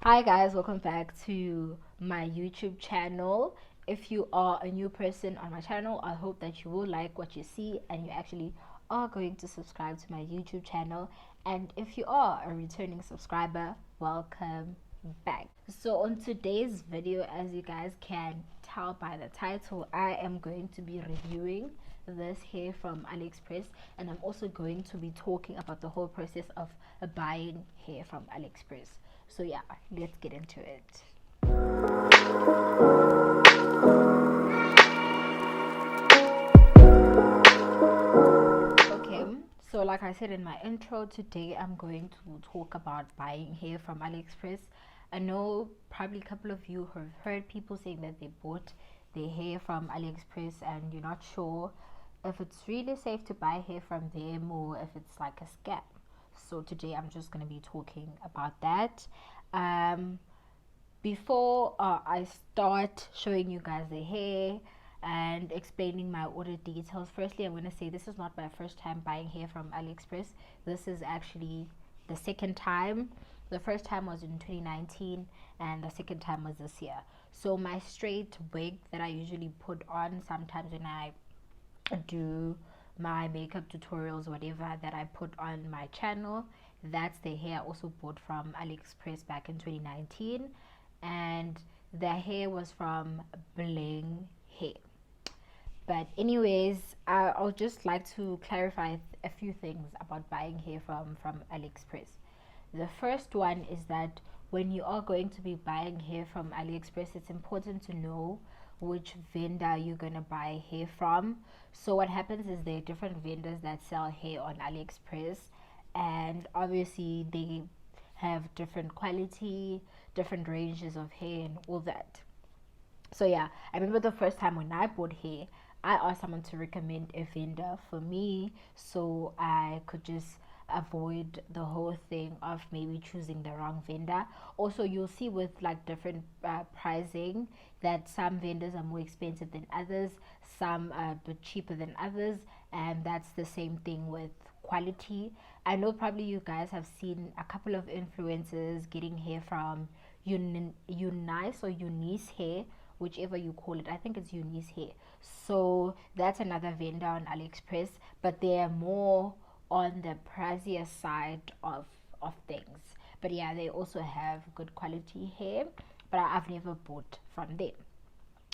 Hi guys, welcome back to my YouTube channel. If you are a new person on my channel, I hope that you will like what you see and you actually are going to subscribe to my YouTube channel. And if you are a returning subscriber, welcome back. So on today's video, as you guys can tell by the title, I am going to be reviewing this hair from Aliexpress, and I'm also going to be talking about the whole process of buying hair from Aliexpress. So yeah, let's get into it. Okay, so like I said in my intro, today I'm going to talk about buying hair from Aliexpress. I know probably a couple of you have heard people saying that they bought their hair from Aliexpress and you're not sure if it's really safe to buy hair from them or if it's like a scam. So today I'm just going to be talking about that. Um, Before I start showing you guys the hair and explaining my order details, firstly I'm going to say this is not my first time buying hair from Aliexpress. This is actually the second time. The first time was in 2019 and the second time was this year. So my straight wig that I usually put on sometimes when I do my makeup tutorials, whatever that I put on my channel, that's the hair I also bought from Aliexpress back in 2019. And the hair was from Bling Hair. But anyways, I'll just like to clarify a few things about buying hair from Aliexpress. The first one is that when you are going to be buying hair from Aliexpress, it's important to know which vendor you're going to buy hair from. So what happens is there are different vendors that sell hair on Aliexpress, and obviously they have different quality, different ranges of hair and all that. So yeah, I remember the first time when I bought hair, I asked someone to recommend a vendor for me so I could just avoid the whole thing of maybe choosing the wrong vendor. Also, you'll see with like different pricing that some vendors are more expensive than others, some are a bit cheaper than others, and that's the same thing with quality. I know probably you guys have seen a couple of influencers getting hair from Unice or Unice Hair, whichever you call it. I think it's Unice Hair. So that's another vendor on AliExpress, but they are more on the pricier side of things. But yeah, they also have good quality hair, but I've never bought from them.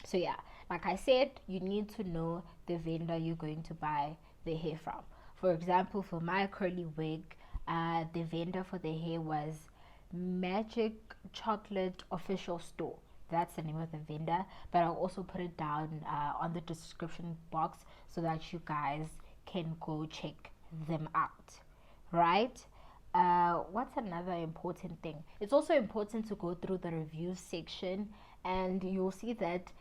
So yeah, like I said, you need to know the vendor you're going to buy the hair from. For example, for my curly wig, the vendor for the hair was Magic Chocolate Official Store. That's the name of the vendor, but I'll also put it down on the description box so that you guys can go check them out, right? What's another important thing? It's also important to go through the reviews section, and you'll see that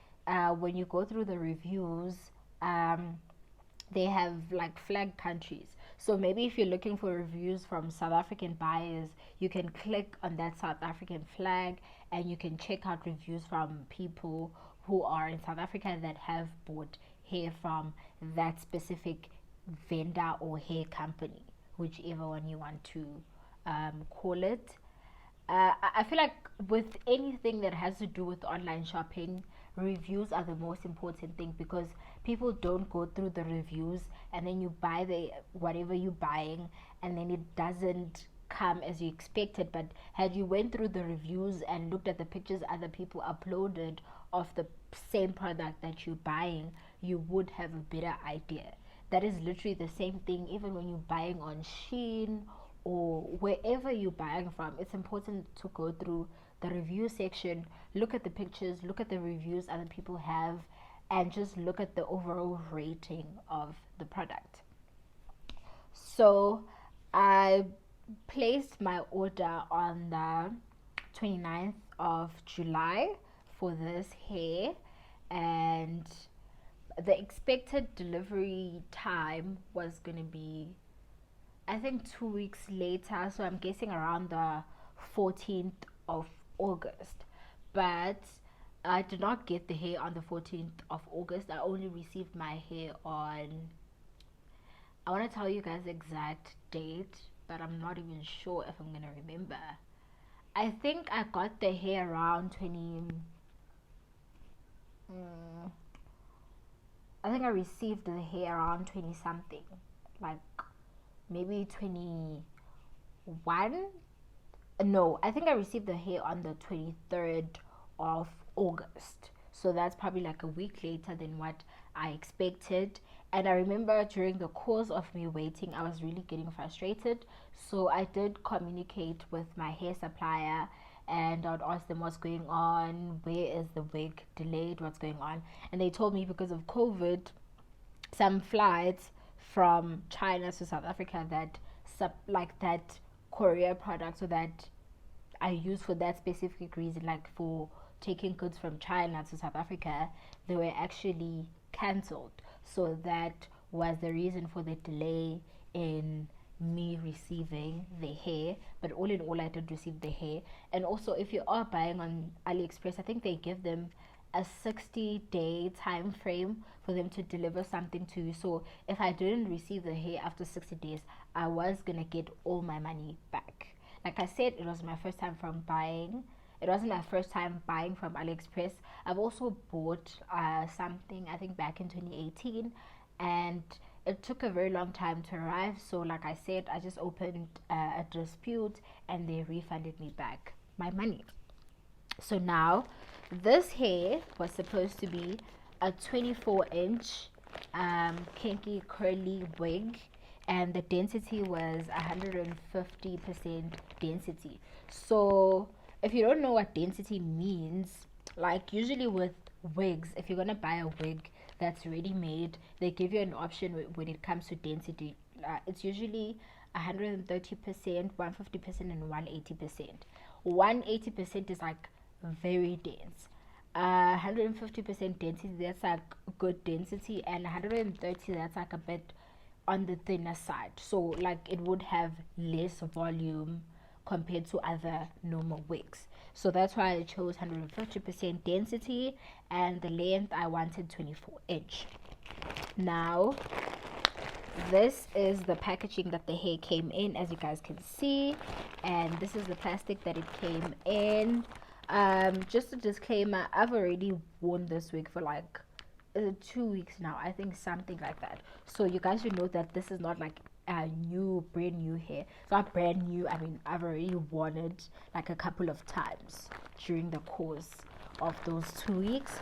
when you go through the reviews, they have like flag countries. So maybe if you're looking for reviews from South African buyers, you can click on that South African flag and you can check out reviews from people who are in South Africa that have bought hair from that specific vendor or hair company, whichever one you want to call it. I feel like with anything that has to do with online shopping, reviews are the most important thing, because people don't go through the reviews and then you buy the whatever you're buying and then it doesn't come as you expected. But had you went through the reviews and looked at the pictures other people uploaded of the same product that you're buying, you would have a better idea. That is literally the same thing even when you're buying on Shein or wherever you're buying from. It's important to go through the review section, look at the pictures, look at the reviews other people have, and just look at the overall rating of the product. So I placed my order on the 29th of July for this hair, and the expected delivery time was going to be, I think, 2 weeks later. So I'm guessing around the 14th of August. But I did not get the hair on the 14th of August. I only received my hair on, I want to tell you guys the exact date, but I'm not even sure if I'm going to remember. I think I got the hair around 20. Mm, I think I received the hair around 20 something, like maybe 21. No, I think I received the hair on the 23rd of August. So that's probably like a week later than what I expected. And I remember during the course of me waiting, I was really getting frustrated. So I did communicate with my hair supplier and I'd ask them what's going on, where is the wig delayed, what's going on. And they told me because of COVID, some flights from China to South Africa that like that courier products or that I use for that specific reason, like for taking goods from China to South Africa, they were actually cancelled. So that was the reason for the delay in me receiving the hair. But all in all, I did receive the hair. And also, if you are buying on AliExpress, I think they give them a 60-day time frame for them to deliver something to you. So if I didn't receive the hair after 60 days, I was gonna get all my money back. Like I said, it was my first time from buying. It wasn't my first time buying from AliExpress. I've also bought something, I think back in 2018, and it took a very long time to arrive. So like I said, I just opened a dispute and they refunded me back my money. So now this hair was supposed to be a 24-inch kinky curly wig, and the density was 150% density. So if you don't know what density means, like usually with wigs, if you're gonna buy a wig that's ready made, they give you an option when it comes to density. It's usually 130%, 150%, and 180%. 180% is like very dense. 150% density, that's like good density, and 130, that's like a bit on the thinner side. So like it would have less volume compared to other normal wigs. So that's why I chose 150% density, and the length I wanted 24-inch. Now this is the packaging that the hair came in, as you guys can see, and this is the plastic that it came in. Just a disclaimer, I've already worn this wig for like 2 weeks now, I think, something like that. So you guys should know that this is not like a brand new hair. It's not brand new. I mean, I've already worn it like a couple of times during the course of those 2 weeks.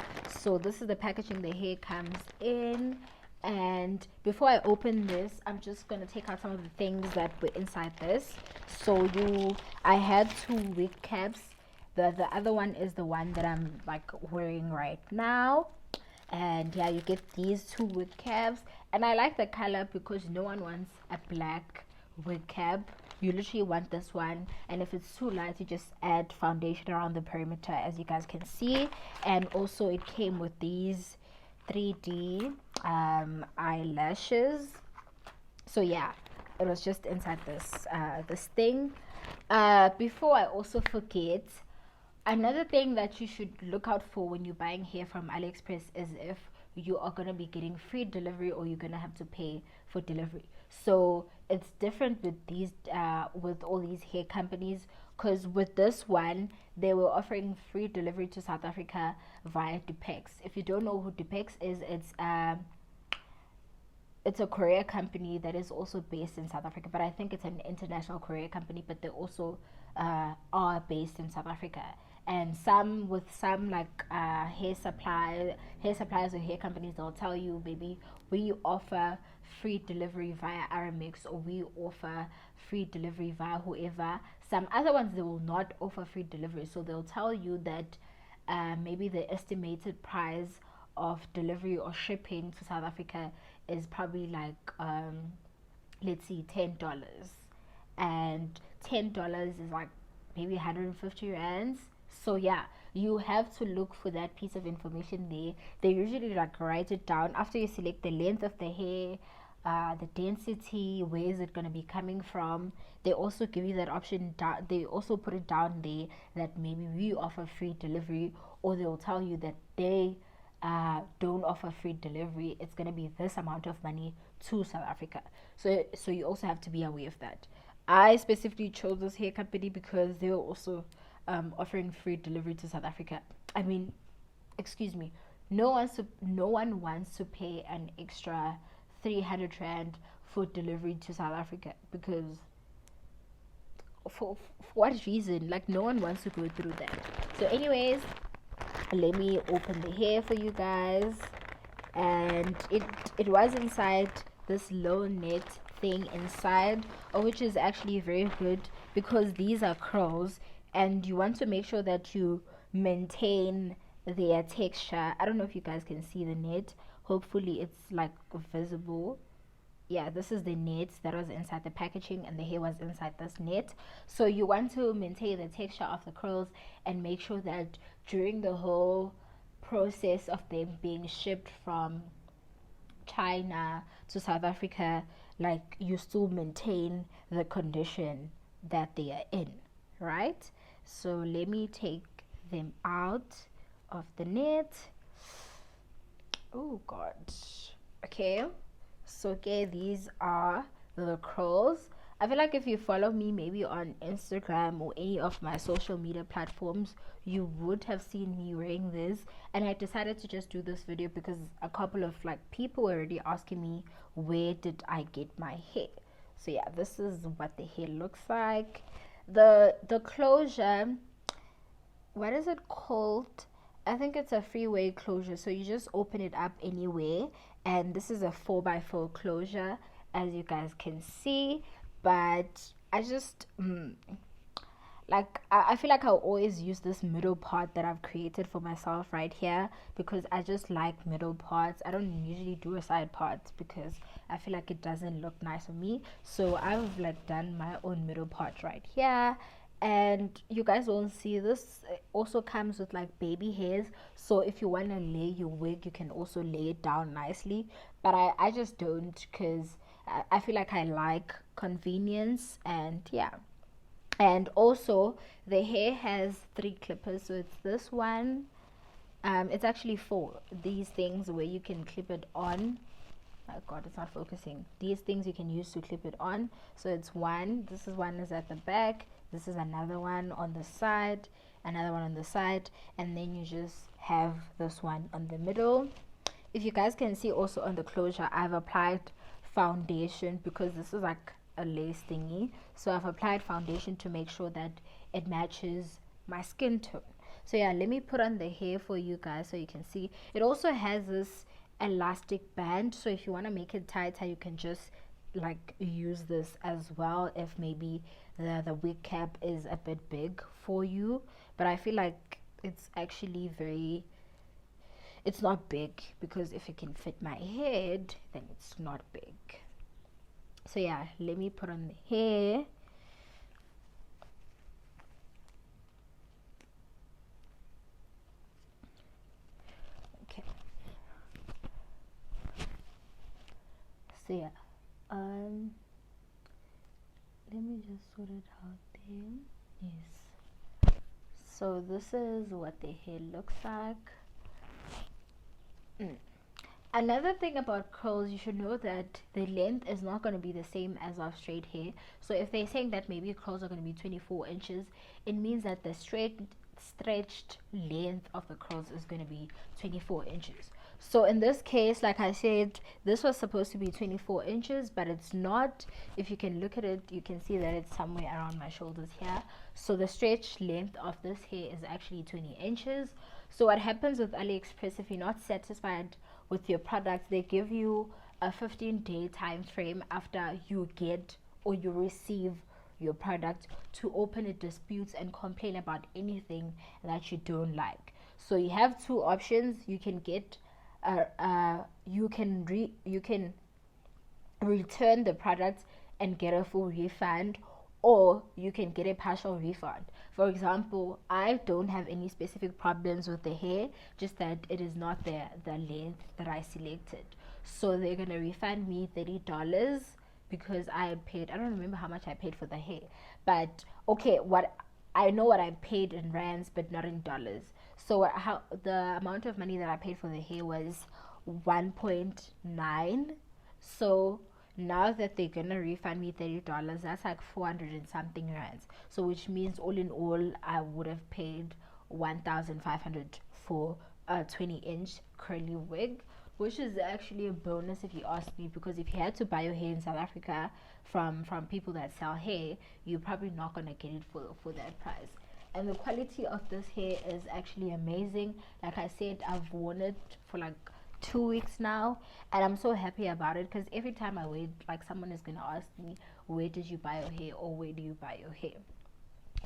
So this is the packaging the hair comes in. And before I open this, I'm just gonna take out some of the things that were inside this. So I had 2 wig caps. The other one is the one that I'm like wearing right now. And yeah, you get these 2 wig caps, and I like the color because no one wants a black wig cap. You literally want this one, and if it's too light, you just add foundation around the perimeter, as you guys can see. And also it came with these 3D eyelashes. So yeah, it was just inside this thing. Before I also forget, another thing that you should look out for when you're buying hair from AliExpress is if you are going to be getting free delivery or you're going to have to pay for delivery. So it's different with these with all these hair companies, because with this one they were offering free delivery to South Africa via Dupex. If you don't know who Dupex is, it's a courier company that is also based in South Africa, but I think it's an international courier company, but they also are based in South Africa. And some like hair suppliers or hair companies, they'll tell you maybe we offer free delivery via Aramex, or we offer free delivery via whoever. Some other ones, they will not offer free delivery, so they'll tell you that maybe the estimated price of delivery or shipping to South Africa is probably like let's see, $10, and $10 is like maybe 150 rands. So yeah, you have to look for that piece of information there. They usually like write it down after you select the length of the hair, the density, where is it going to be coming from. They also give you that option down. They also put it down there that maybe we offer free delivery, or they'll tell you that they don't offer free delivery. It's going to be this amount of money to South Africa. So you also have to be aware of that. I specifically chose this hair company because they were also offering free delivery to South Africa. I mean, excuse me, no one wants to pay an extra 300 rand for delivery to South Africa, because for what reason? Like, no one wants to go through that. So anyways, let me open the hair for you guys. And it was inside this low net thing inside, which is actually very good, because these are curls and you want to make sure that you maintain their texture. I don't know if you guys can see the net. Hopefully it's like visible. Yeah, this is the net that was inside the packaging, and the hair was inside this net. So you want to maintain the texture of the curls and make sure that during the whole process of them being shipped from China to South Africa, like, you still maintain the condition that they are in, right? So let me take them out of the net. Oh god. Okay, so okay, these are the curls. I feel like if you follow me maybe on Instagram or any of my social media platforms, you would have seen me wearing this. And I decided to just do this video because a couple of like people were already asking me, where did I get my hair? So yeah, this is what the hair looks like. The closure, what is it called? I think it's a freeway closure. So you just open it up anyway, and this is a 4x4 closure, as you guys can see. But I just like, I feel like I'll always use this middle part that I've created for myself right here, because I just like middle parts. I don't usually do a side part because I feel like it doesn't look nice on me. So I've like done my own middle part right here. And you guys won't see this. It also comes with like baby hairs, so if you want to lay your wig, you can also lay it down nicely. But I just don't, because I feel like I like convenience. And yeah, and also the hair has 3 clippers. So it's this one, it's actually 4, these things where you can clip it on. Oh god, it's not focusing. These things you can use to clip it on. So it's one, this is one is at the back, this is another one on the side, another one on the side, and then you just have this one on the middle. If you guys can see also on the closure, I've applied foundation because this is like a lace thingy. So I've applied foundation to make sure that it matches my skin tone. So yeah, let me put on the hair for you guys so you can see. It also has this elastic band, so if you want to make it tighter, you can just like use this as well, if maybe the wig cap is a bit big for you. But I feel like it's actually it's not big, because if it can fit my head, then it's not big. So yeah, let me put on the hair. Okay, so yeah, let me just sort it out there. Yes, so this is what the hair looks like. Another thing about curls, you should know that the length is not going to be the same as our straight hair. So if they're saying that maybe curls are going to be 24 inches, it means that the stretched length of the curls is going to be 24 inches. So in this case, like I said, this was supposed to be 24 inches, but it's not. If you can look at it, you can see that it's somewhere around my shoulders here. So the stretched length of this hair is actually 20 inches. So what happens with AliExpress, if you're not satisfied with your product, they give you a 15-day time frame after you get or you receive your product to open a dispute and complain about anything that you don't like. So you have 2 options. You can get you can return the product and get a full refund, or you can get a partial refund. For example, I don't have any specific problems with the hair, just that it is not the length that I selected. So they're gonna refund me $30 because I paid, I don't remember how much I paid for the hair, but okay, what I know what I paid in rands but not in dollars. So how the amount of money that I paid for the hair was 1.9. So Now that they're gonna refund me $30, that's like 400 and something rands. So which means all in all, I would have paid 1,500 for a 20-inch curly wig, which is actually a bonus if you ask me, because if you had to buy your hair in South Africa from people that sell hair, you're probably not gonna get it for that price. And the quality of this hair is actually amazing. Like I said, I've worn it for like 2 weeks now, and I'm so happy about it, because every time I wear it, like someone is gonna ask me, where did you buy your hair, or where do you buy your hair?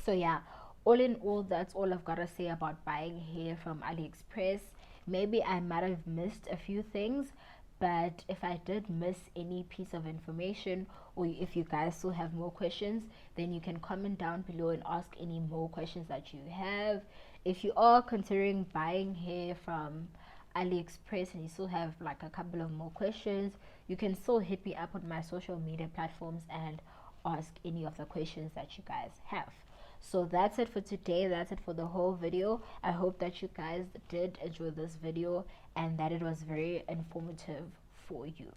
So yeah, all in all, that's all I've got to say about buying hair from AliExpress. Maybe I might have missed a few things, but if I did miss any piece of information, or if you guys still have more questions, then you can comment down below and ask any more questions that you have. If you are considering buying hair from AliExpress and you still have like a couple of more questions, you can still hit me up on my social media platforms and ask any of the questions that you guys have. So that's it for today. That's it for the whole video. I hope that you guys did enjoy this video and that it was very informative for you.